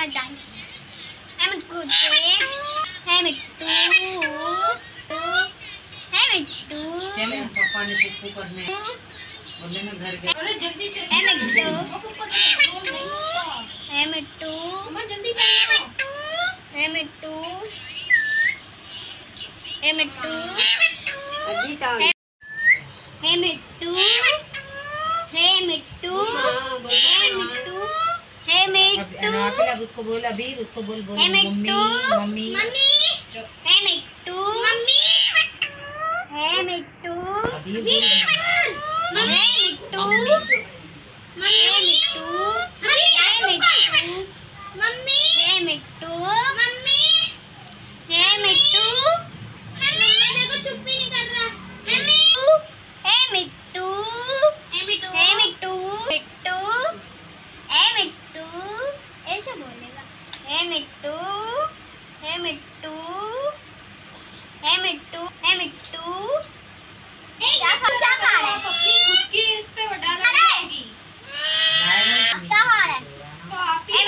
मिट्टू है मिट्टू है मिट्टू पापा ने पुप्पू करने बोले मैं घर गया। अरे जल्दी चल। है मिट्टू है मिट्टू जल्दी है मिट्टू है मिट्टू है मिट्टू है मिट्टू है मिट्टू उसको बोल अभी उसको बोल बोल है मम्मी मिट्टू मम्मी मम्मी है मिट्टू मम्मी है मिट्टू अभी है मिट्टू है मिट्टू है मिट्टू मम्मी है मिट्टू मम्मी है मिट्टू देखो चुप भी नहीं कर रहा है मिट्टू है मिट्टू है मिट्टू है मिट्टू मिट्टू है मिट्टू ऐसे बोलेगा है मिट्टू है मिट्टू है मिट्टू है मिट्टू क्या खा रहा है अपनी खुद की इस पे डाला रहेगी क्या खा रहा है तो आप ही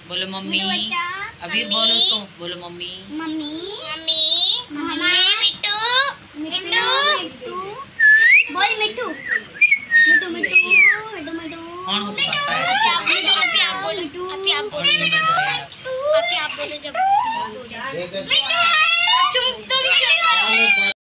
बोलो मम्मी अभी बोलो उसको बोलो मम्मी मम्मी मम्मी मम्मा मिट्टू मिट्टू मिट्टू बोल मिट्टू मिट्टू मिट्टू मिट्टू मिट्टू कौन को पता है मिट्टू आप बोलो जब आप बोलो जब